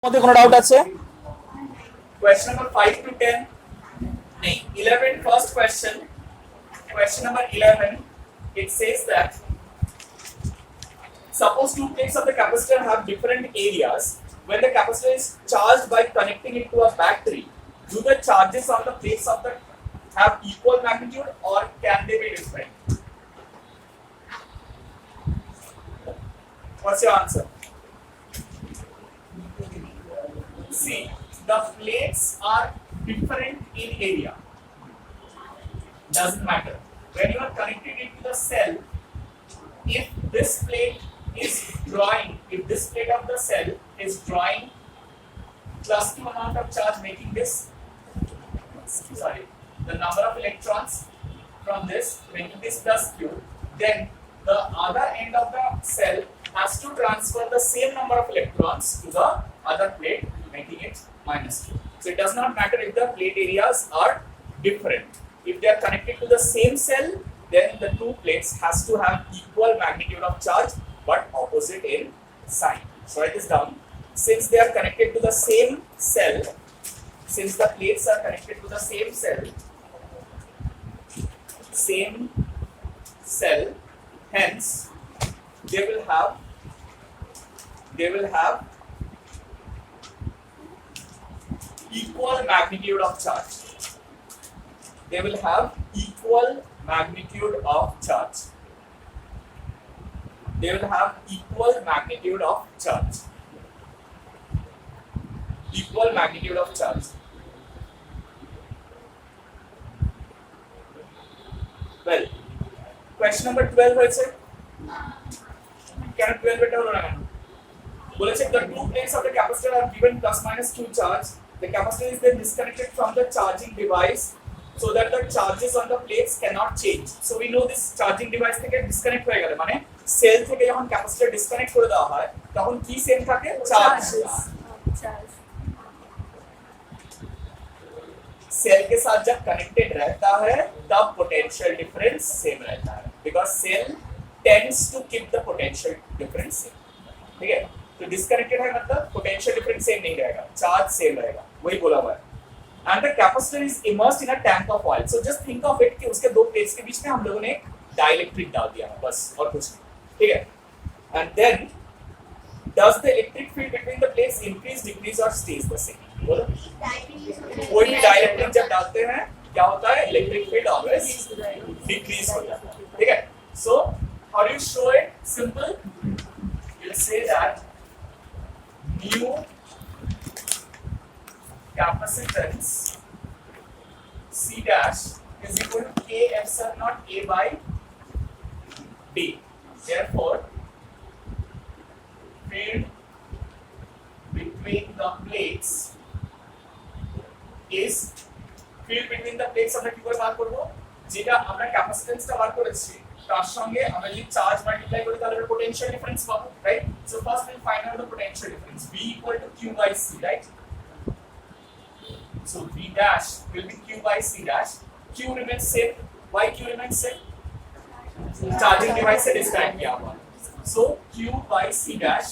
মধ্যে কোনো ডাউট আছে? Question number 5 to 10. No, 11 first question. Question number 11. It says that suppose two plates of the capacitor have different areas. When the capacitor is charged by connecting it to a battery, do the charges on the plates of the have equal magnitude or can they be different? What's your answer? See, the plates are different in area. Doesn't matter. When you are connecting it to the cell, if this plate is drawing, if this plate of the cell is drawing plus Q amount of charge, making this, sorry, the number of electrons from this, making this plus Q, then the other end of the cell has to transfer the same number of electrons to the other plate, making it minus Q. So it does not matter if the plate areas are different. If they are connected to the same cell, then the two plates has to have equal magnitude of charge but opposite in sign. So write this down. Since they are connected to the same cell, since the plates are connected to the same cell, hence they will have equal magnitude of charge. They will have equal magnitude of charge. They will have equal magnitude of charge. Equal magnitude of charge. Well, question number 12 হয়েছে কেন 12 এটা হলো না কেন বলেছে the two plates of the capacitor are given plus minus Q charge. The capacitor is then disconnected from the charging device so that the charges on the plates cannot change. So we know this charging device থেকে disconnect হয়ে গেলে মানে sell থেকে যখন capacitor disconnect করে দেওয়া হয় তখন কি সেম থাকে চার্জ सेल के साथ जब कनेक्टेड रहता है तब पोटेंशियल डिफरेंस सेम रहता है because cell tends to keep the potential difference same. ठीक है, तो डिस्कनेक्टेड है मतलब पोटेंशियल डिफरेंस सेम नहीं रहेगा, चार्ज सेम रहेगा, वही बोला हुआ है. And the capacitor is immersed in a tank of oil. So just think of it कि उसके दो प्लेट्स के बीच में हम लोगों ने डाइलेक्ट्रिक डाल दिया है बस और कुछ नहीं. ठीक है, and then does the electric field between the plates increase, decrease or stays the same? बोलो. कोई भी डाइलेक्ट्रिक जब डालते हैं क्या होता है, इलेक्ट्रिक फील्ड ऑलवेज डिक्रीज हो जाता है. ठीक है, so how do you show it? Simple, you say that mu capacitance C dash is equal to K epsilon naught A by D. Therefore, field between the plates is field between the plates আমরা কি করে বার করব, যেটা আমরা ক্যাপাসিট্যান্সটা বার করেছি তার সঙ্গে আমরা যদি চার্জ মাল্টিপ্লাই করি তাহলে আমরা পোটেনশিয়াল ডিফারেন্স পাবো, right? So first will find out the potential difference V equal to Q by C, right? So V dash will be Q by C dash. Q remains same. Why Q remains same? Charging device से disconnect किया हुआ. So Q by C dash,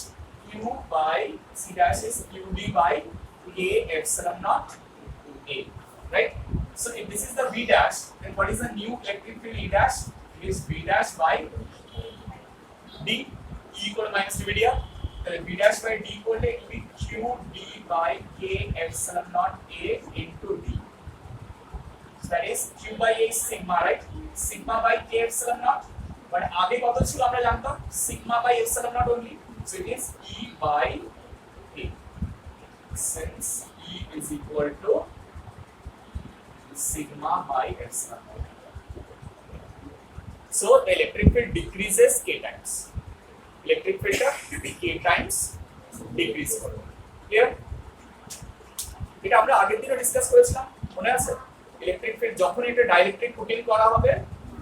Q by C dash is QD by K epsilon naught A, right? So if this is the V dash, then what is the new electric field E dash? It is V dash by D, E equal to minus dividia. So V dash by D equal to QD by K epsilon naught A into D. So that is Q by A is sigma, right? Sigma by K epsilon naught. But आगे कौन ছিল আমরা জানতাম sigma by epsilon naught only. So it is E by A. Since E is equal to sigma by epsilon naught. So the electric field decreases K times. Electric field K times decrease করবে. Clear? এটা আমরা আগের দিনে discuss করেছিলাম, মনে আছে? Electric field যখন এটা ডাইলেকট্রিক পুটিং করা হবে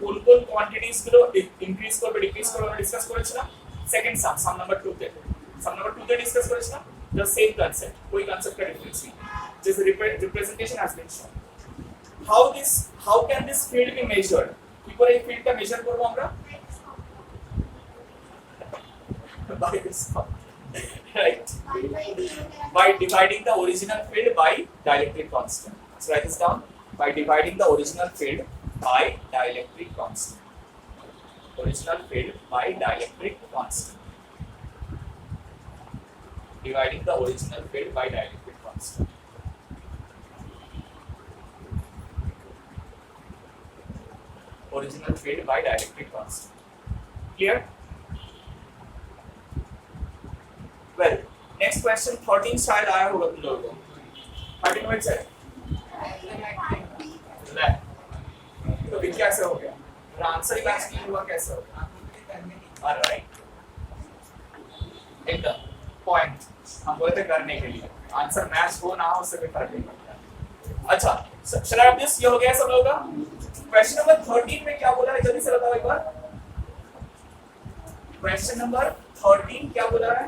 কোন কোন কোয়ান্টিটিজ গুলো ইনক্রিজ করবে ডিক্রিজ করবে আমরা ডিসকাস করেছিলাম সেকেন্ড সাম নাম্বার 2 তে. সাম নাম্বার 2 তে ডিসকাস করেছিলাম the same concept, कोई concept का difference नहीं. This representation has been shown. How can this field be measured? কি করে এই ফিল্ডটা মেজার করব আমরা? by this right? By dividing the original field by dielectric constant. Let's write this down. By dividing the original field by dielectric constant. Original field by dielectric constant. Dividing the original field by dielectric constant. Original field by dielectric constant. Clear? Well, next question 13 शायद आया होगा तुम लोगों को. 13 में से ले तो भी कैसे हो गया? आंसर मैच नहीं हुआ कैसे हो गया? ऑलराइट, एकदम पॉइंट हम बोले थे करने के लिए. आंसर मैच हो ना हो उससे कोई फर्क नहीं पड़ता. अच्छा, शराब दिस ये हो गया सब लोगों का. क्वेश्चन नंबर 13 में क्या बोला है जल्दी से बताओ एक बार. क्वेश्चन नंबर 13 क्या बोला है?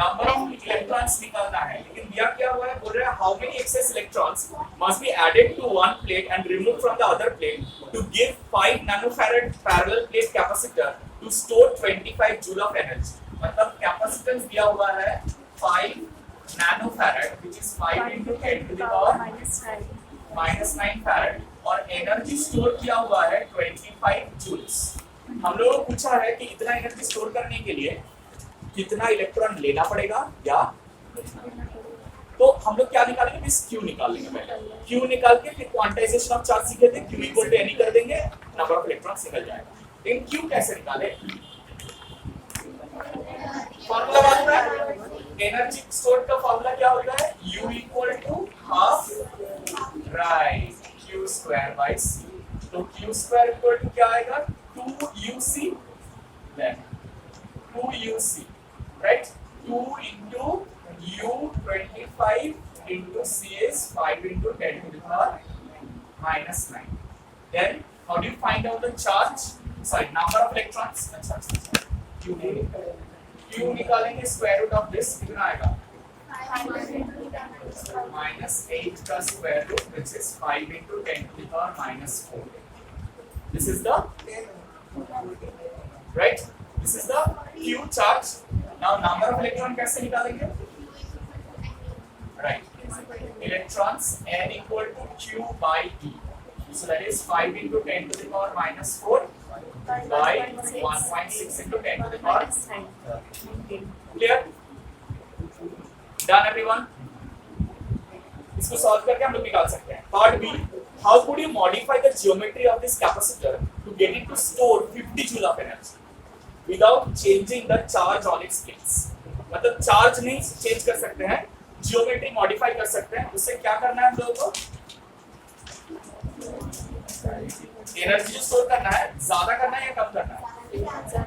नंबर ऑफ इलेक्ट्रॉन्स निकालना है, लेकिन दिया क्या हुआ है? बोल रहा है how many excess electrons must be added to one plate and remove from the other plate to give 5 nanofarad parallel plate capacitor to store 25 joule of energy. मतलब कैपेसिटेंस दिया हुआ है 5 nanofarad which is 5 into 10 to the power -9 farad और energy store किया हुआ है 25 joules. हम लोगों को पूछा है कि इतना एनर्जी स्टोर करने के लिए कितना इलेक्ट्रॉन लेना पड़ेगा या तो हम लोग क्या निकालेंगे? इस Q निकाल लेंगे. पहले Q निकाल के फिर क्वांटाइजेशन ऑफ चार्ज सीखे थे. Q इक्वल टू N कर देंगे, नंबर ऑफ इलेक्ट्रॉन्स निकल जाएगा. लेकिन Q कैसे निकाले? फॉर्मूला मालूम है? एनर्जी स्टोर का फॉर्मूला क्या होता है? U equal to half right Q square by C. तो Q स्क्वायर इक्वल टू क्या आएगा? 2UC then 2UC right? 2 into U25 into C is 5 into 10 to the power -9. Then how do you find out the charge? Sorry, number of electrons. Q निकालेंगे square root of this कितना आएगा? -8 का square root which is 5 into 10 to the power -4. This is the right? This is the Q charge. Now number of electron कैसे निकालेंगे? Right. Electrons N equal to Q by E. So that is 5 into 10 to the power -4 by 1.6 into 10 to the power. Clear? Done everyone? इसको solve करके हम लोग निकाल सकते हैं. Part B. How could you modify the geometry of this capacitor to get it to store 50 joule of energy without changing the charge on its plates? मतलब charge नहीं change कर सकते हैं, जियोमेट्री मॉडिफाई कर सकते हैं. उससे क्या करना है हम लोगों को? एनर्जी जो स्टोर करना है ज्यादा करना है या कम करना है?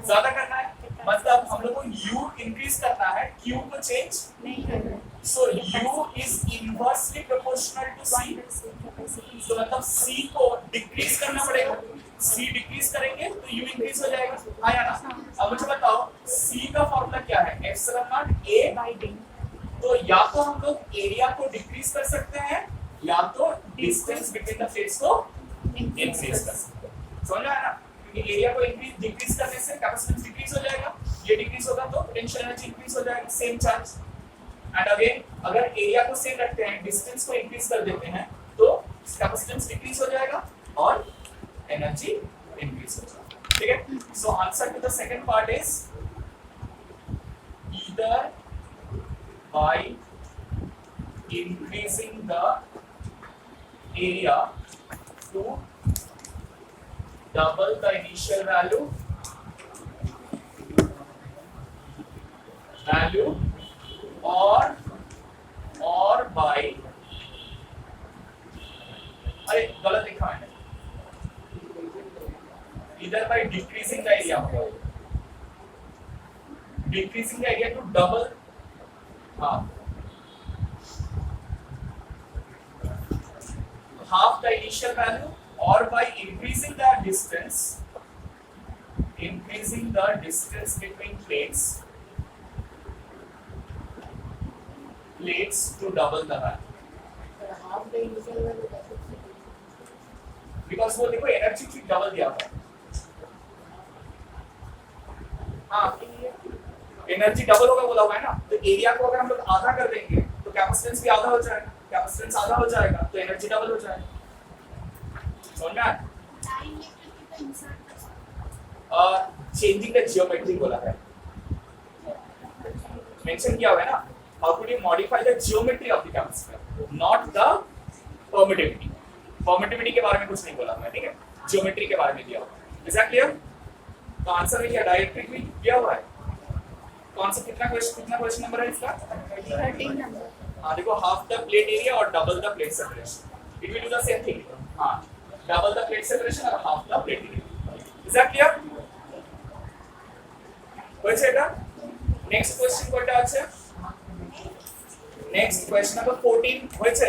ज्यादा करना है. मतलब हम लोग को U इंक्रीज करना है, Q को चेंज नहीं करना. So U is inversely proportional to C. तो मतलब C को डिक्रीज करना पड़ेगा. C डिक्रीज करेंगे तो U इंक्रीज हो जाएगा. आया ना? अब मुझे बताओ C का फॉर्मूला क्या है? Epsilon naught A by D. तो या तो हम लोग एरिया को डिक्रीज कर सकते हैं या तो डिस्टेंस बिटवीन द प्लेट्स को इंक्रीज कर सकते हैं. समझ आया ना? क्योंकि एरिया को डिक्रीज करने से कैपेसिटेंस डिक्रीज हो जाएगा. ये डिक्रीज होगा तो पोटेंशियल एनर्जी इंक्रीज हो जाएगी. Same charge. एंड अगेन अगर एरिया को सेम रखते हैं, डिस्टेंस को इंक्रीज कर देते हैं तो कैपेसिटेंस डिक्रीज हो जाएगा और एनर्जी इंक्रीज हो जाएगा. ठीक है? So answer to the second part is either by increasing the area to double the initial value or by अरे गलत लिखा है. either by decreasing the area to double half the initial value or by increasing the distance between plates to double the value. half the initial value because वो देखो energy की double दिया था. हाँ एनर्जी डबल होगा बोला हुआ है ना, तो एरिया को अगर हम लोग आधा कर देंगे तो कैपेसिटेंस भी आधा हो जाएगा, कैपेसिटेंस आधा हो जाएगा तो एनर्जी डबल हो जाएगा। समझ में आया? चेंजिंग द जियोमेट्री बोला है, मेंशन किया हुआ है ना, how could you modify the geometry of the capacitor, not the permittivity. Permittivity के बारे में कुछ नहीं बोला हुआ है, ठीक है, जियोमेट्री के बारे में दिया हुआ है। Is that clear? तो आंसर में क्या डायरेक्टली दिया हुआ है। कौन सा कितना क्वेश्चन नंबर है इसका? 13 नंबर। हाँ देखो, हाफ द प्लेट एरिया और double the plate separation, it will do the same thing. हाँ, डबल द प्लेट सेपरेशन और half the plate area. Is that clear? হয়েছে এটা? নেক্সট কোশ্চেন কোনটা আছে? নেক্সট কোশ্চেন নাম্বার 14 হয়েছে?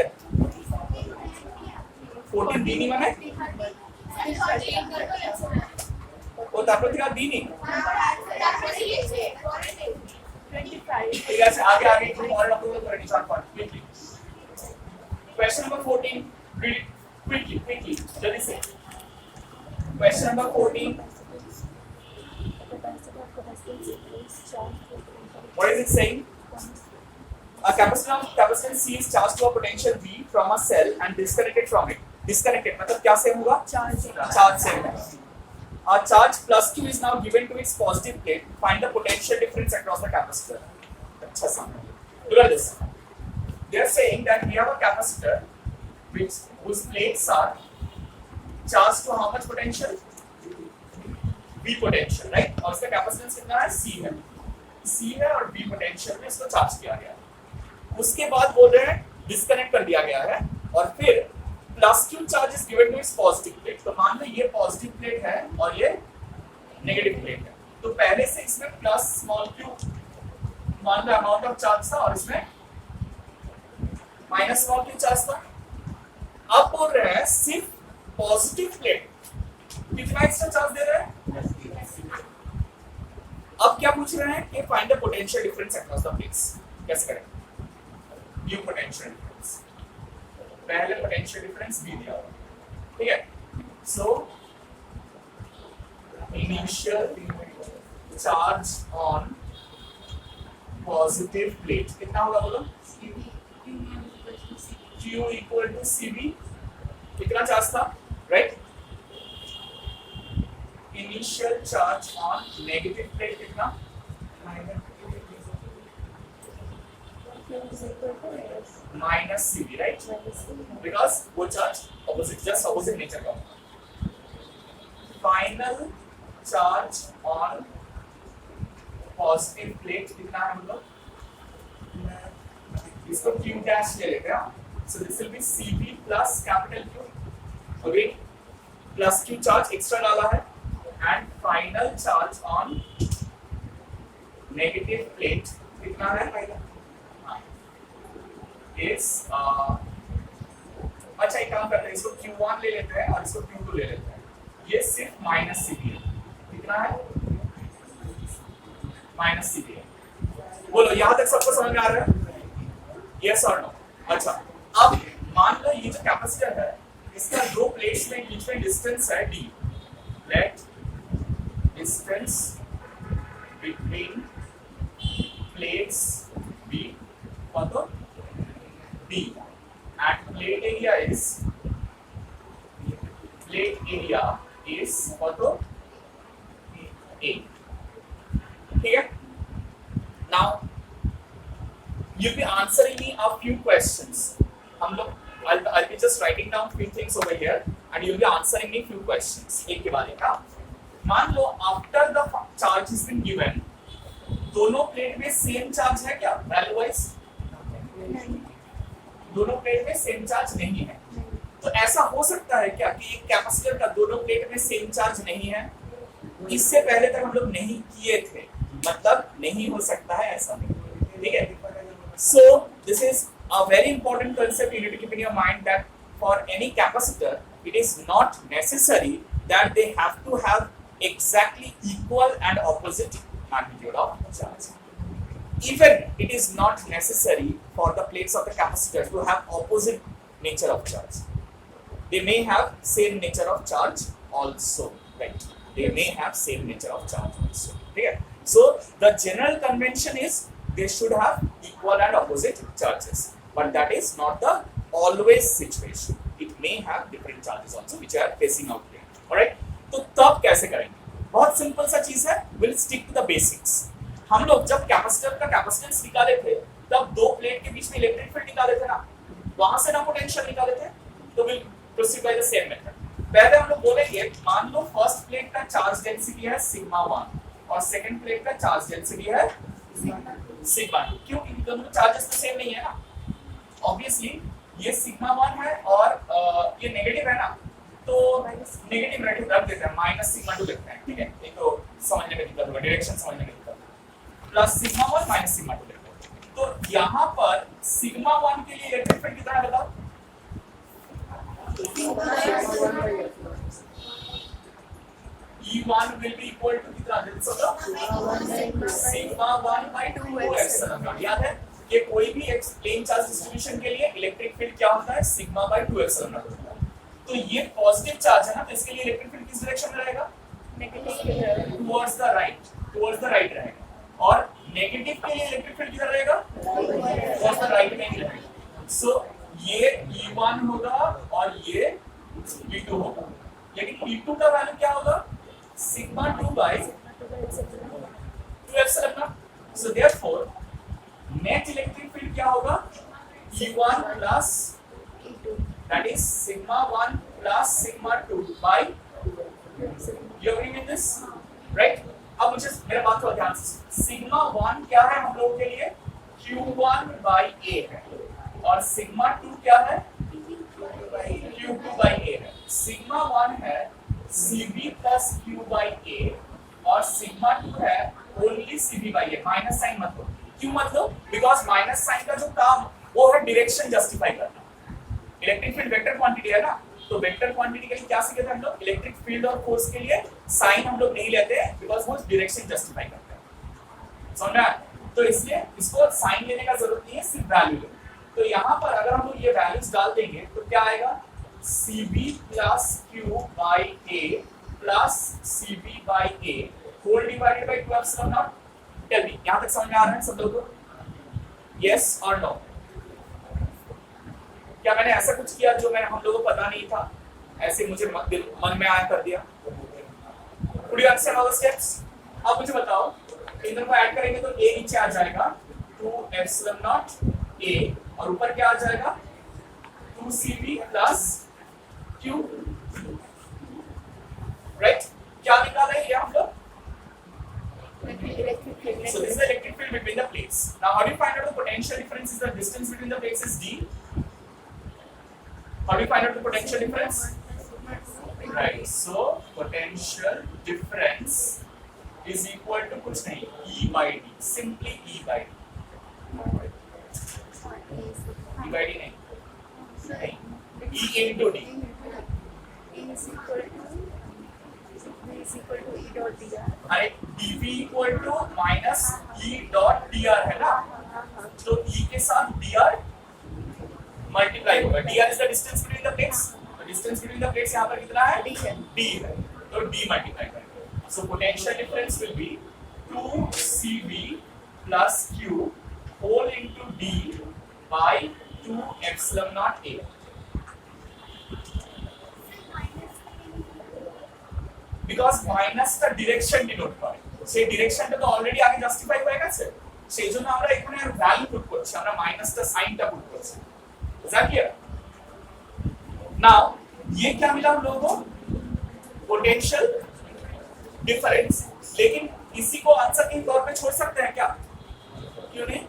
14 দিনই মানে ও তারপর থেকে আর দিনই। ঠিক আছে, আগে আগে একটু পরে রকম করে নি চটপট quickly. Question number 14 read it quickly जल्दी से। Question number 14, what is it saying? A capacitance C is charged to a potential V from a cell and disconnected from it. Disconnected मतलब क्या सेम होगा? चार्ज सेम होगा। A charge plus Q is now given to its positive plate. Find the potential difference across the capacitor. अच्छा समझ। Look at this. They are saying that we have a capacitor whose plates are charged to how much potential? V potential, right? और इसका capacitance कितना है? C है। C है और V potential में इसको चार्ज किया गया है। उसके बाद बोल रहे हैं डिस्कनेक्ट कर दिया गया है और फिर plus Q charge is given to its positive plate. तो मान लो ये पॉजिटिव प्लेट है और ये नेगेटिव प्लेट है, तो पहले से इसमें प्लस स्मॉल q मान लो अमाउंट ऑफ चार्ज था और इसमें माइनस स्मॉल q चार्ज था। अब बोल रहे हैं सिर्फ पॉजिटिव प्लेट कितना एक्स्ट्रा चार्ज दे रहे हैं? अब क्या पूछ रहे हैं कि find the potential difference across the plates. कैसे करें? यू पोटेंशियल डिफरेंस, पहले पोटेंशियल डिफरेंस भी दिया हुआ, ठीक है। So initial charge on positive plate कितना होगा बोलो? Q equal to Cv। कितना चार्ज था, right? Initial charge on negative plate कितना? Minus Cv, right? बिकॉज वो charge opposite, just opposite nature का। Final charge on positive plate कितना है हम लोग? इसको Q डैश ले लेते हैं। So this will be Cv plus capital Q. Okay, plus Q charge extra डाला है and final charge on negative plate कितना है? Is अच्छा एक काम करते हैं, इसको Q1 ले लेते हैं और इसको Q2 ले लेते हैं। ये सिर्फ माइनस Cv है। कितना है? माइनस Cv है। बोलो यहाँ तक सबको समझ में आ रहा है? Yes or no? अच्छा, अब मान लो ये जो कैपेसिटर है इसका दो प्लेट्स में बीच में डिस्टेंस है d। Let distance between plates b what d and plate area is what a। ठीक है? Now you'll be answering me a few questions. हम लोग I'll be just writing down few things over here and you'll be answering me few questions एक के बाद एक। मान लो after the charge has been given दोनों प्लेट में same charge है क्या वैल्यू वाइज? दोनों प्लेट में सेम चार्ज नहीं है। तो ऐसा हो सकता है क्या कि एक कैपेसिटर का दोनों प्लेट में सेम चार्ज नहीं है? इससे पहले तक हम लोग नहीं किए थे, मतलब नहीं हो सकता है ऐसा नहीं, ठीक है? So this is a very important concept you need to keep in your mind that for any capacitor it is not necessary that they have to have exactly equal and opposite magnitude of charge. Even it is not necessary for the plates of the capacitor to have opposite nature of charge. They may have same nature of charge also, right? They may have same nature of charge also. ठीक है? So the general convention is they should have equal and opposite charges, but that is not the always situation. It may have different charges also which are facing out here. Alright, तो तब कैसे करेंगे? बहुत simple सा चीज है, will stick to the basics. हम लोग जब कैपेसिटर का कैपेसिटेंस निकाले थे तब दो प्लेट के बीच में इलेक्ट्रिक फील्ड निकाले थे ना, वहां से ना पोटेंशियल निकाले थे, तो will proceed by the same method. पहले हम लोग बोलेंगे मान लो फर्स्ट प्लेट का चार्ज डेंसिटी है सिग्मा 1 और सेकंड प्लेट का चार्ज डेंसिटी है सिग्मा 2। क्यों? क्योंकि दोनों चार्जेस तो सेम नहीं है ना। ऑब्वियसली ये सिग्मा 1 है और ये नेगेटिव है ना, तो नेगेटिव रख देते हैं, माइनस सिग्मा 2 लिखते हैं, ठीक है? एक तो समझने में दिक्कत होगा, डायरेक्शन समझने में दिक्कत होगा। प्लस सिग्मा 1 माइनस सिग्मा 2 लिखते हैं। तो यहाँ पर सिग्मा 1 के लिए इलेक्ट्रिक फील्ड कितना है बताओ? E1 will be equal to कितना? Sigma 1 by 2 epsilon not. याद है कि कोई भी एक प्लेन चार्ज डिस्ट्रीब्यूशन के लिए इलेक्ट्रिक फील्ड क्या होता है? सिग्मा by 2 एप्सिलॉन नॉट होता है। तो ये पॉजिटिव चार्ज है ना, तो इसके लिए इलेक्ट्रिक फील्ड किस डायरेक्शन में रहेगा? टुवर्ड्स द राइट रहेगा। और नेगेटिव के लिए इलेक्ट्रिक फील्ड किधर रहेगा? टुवर्ड्स द राइट में ही रहेगा। सो ये E1 होगा और ये E2 होगा। लेकिन E2 का वैल्यू क्या होगा? Sigma 2 by 2 epsilon not. So therefore net electric field क्या होगा? E1 plus that is sigma 1 plus sigma 2 by, you agree with this, right? अब मुझे मेरा बात को ध्यान से, सिग्मा 1 क्या है हम लोगों के लिए? Q1 by A है और सिग्मा 2 क्या है? Q2 by A है। सिग्मा 1 है CB plus Q by A और सिग्मा 2 है only CB by A। Minus sign मत लो। क्यों मत लो? बिकॉज माइनस साइन का जो काम वो है डायरेक्शन जस्टिफाई करना। इलेक्ट्रिक फील्ड वेक्टर क्वांटिटी है ना, तो वेक्टर क्वांटिटी के लिए क्या सीखे थे हम लोग? इलेक्ट्रिक फील्ड और फोर्स के लिए साइन हम लोग नहीं लेते हैं बिकॉज वो डायरेक्शन जस्टिफाई करते हैं। समझ में? तो इसलिए इसको साइन लेने का जरूरत नहीं है, सिर्फ वैल्यू लो। तो यहाँ पर अगर हम लोग ये वैल्यूज डाल देंगे तो क्या आएगा? CB plus Q by A plus CB by A whole divided by 2 epsilon naught। Tell me, यहाँ तक समझ में आ रहा है सब लोगों को? Yes or no? क्या मैंने ऐसा कुछ किया जो मैं हम लोगों को पता नहीं था, ऐसे मुझे मन में आया कर दिया? Could you understand all the steps? अब मुझे बताओ, इन दोनों को ऐड करेंगे तो A नीचे आ जाएगा 2 epsilon naught A और ऊपर क्या आ जाएगा? 2CB plus Q, right? क्या निकाला है ये हम लोग? So this is the electric field between the plates. Now how do you find out the potential difference? Is the distance between the plates is D. How do you find out the potential difference? Right. So potential difference is equal to कुछ नहीं, E by D. Simply E by D. E by D नहीं, E into D. अरे dV equal to minus E dot dr है ना, तो E के साथ dr multiply होगा। dr is the distance between the plates, तो distance between the plates यहाँ पर कितना है? d है, तो d मल्टीप्लाई करेंगे। So potential difference will be 2CB plus Q whole into d by 2 epsilon naught A। Because minus का direction denote করে, সেই ডিরেকশনটা তো অলরেডি আগে জাস্টিফাই হয়ে গেছে, সেইজন্য আমরা এখানে আর ভ্যালু পুট করছি, আমরা মাইনাসটা সাইনটা পুট করছি। Is that clear? नाउ ये क्या मिला हम लोगों को? Potential difference. लेकिन इसी को आंसर के तौर पे छोड़ सकते हैं क्या? क्यों नहीं?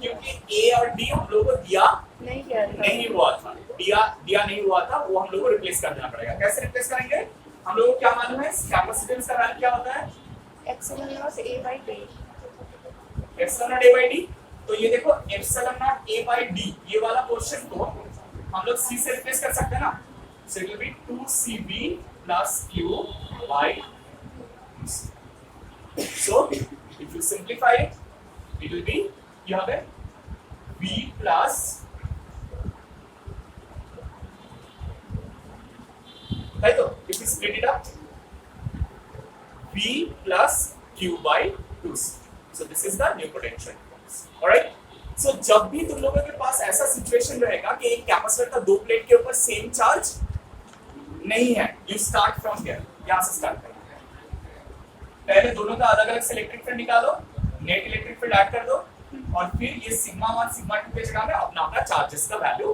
क्योंकि ए और डी हम लोगों को दिया नहीं हुआ था, दिया नहीं हुआ था, वो हम लोगों को रिप्लेस कर देना पड़ेगा। कैसे रिप्लेस करेंगे? हम लोगों को क्या मालूम है? कैपेसिटेंस का वैल्यू क्या होता है? Epsilon naught A by D। Epsilon naught A by D, तो ये देखो epsilon naught A by D, ये वाला पोर्शन को हम लोग C से रिप्लेस कर सकते हैं ना, so it will be 2CB plus Q by so if you simplify it, it will be यहाँ पे V plus right, तो if you split it up V plus Q by 2C. So this is the new potential difference. Alright? So जब भी तुम लोगों के पास ऐसा situation रहेगा कि एक कैपेसिटर का दो प्लेट के ऊपर सेम चार्ज नहीं है, you start from here. यहाँ से स्टार्ट करो. पहले दोनों का अलग अलग से इलेक्ट्रिक फील्ड निकालो, नेट इलेक्ट्रिक फील्ड ऐड कर दो और फिर ये सिग्मा 1 सिग्मा 2 के जगह में अपना अपना चार्जेस का वैल्यू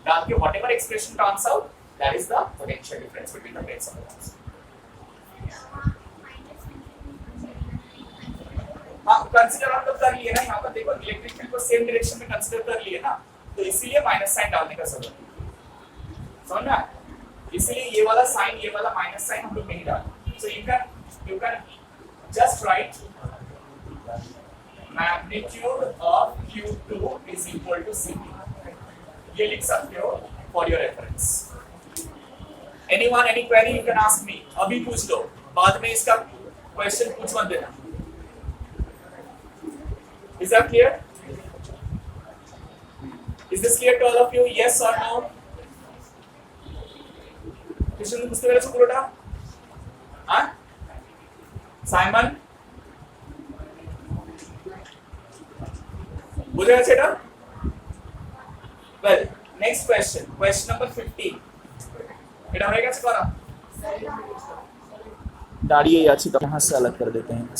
डाल के whatever expression turns out that is the potential difference between the plates of the box. हाँ, कंसीडर आप लोग कर लिए ना, यहाँ पर देखो इलेक्ट्रिक फील्ड को सेम डायरेक्शन में कंसीडर कर लिए ना, तो इसीलिए माइनस साइन डालने का जरूरत है. समझ में? इसलिए ये वाला साइन, ये वाला माइनस साइन हम लोग नहीं डालें. सो you can just write magnitude of Q2 is equal to CP. ये लिख सकते हो for your reference. Anyone any query you can ask me. अभी पूछ लो, बाद में इसका question पूछ मत देना. Is that clear? Is this clear to all of you? Yes or no? Question বুঝতে পেরেছো পুরোটা? हाँ? Simon? বুঝে গেছে এটা? Well, next question. Question number 15. এটা হয়ে গেছে করা? दाढ़ी आछी तो यहाँ से अलग कर देते हैं.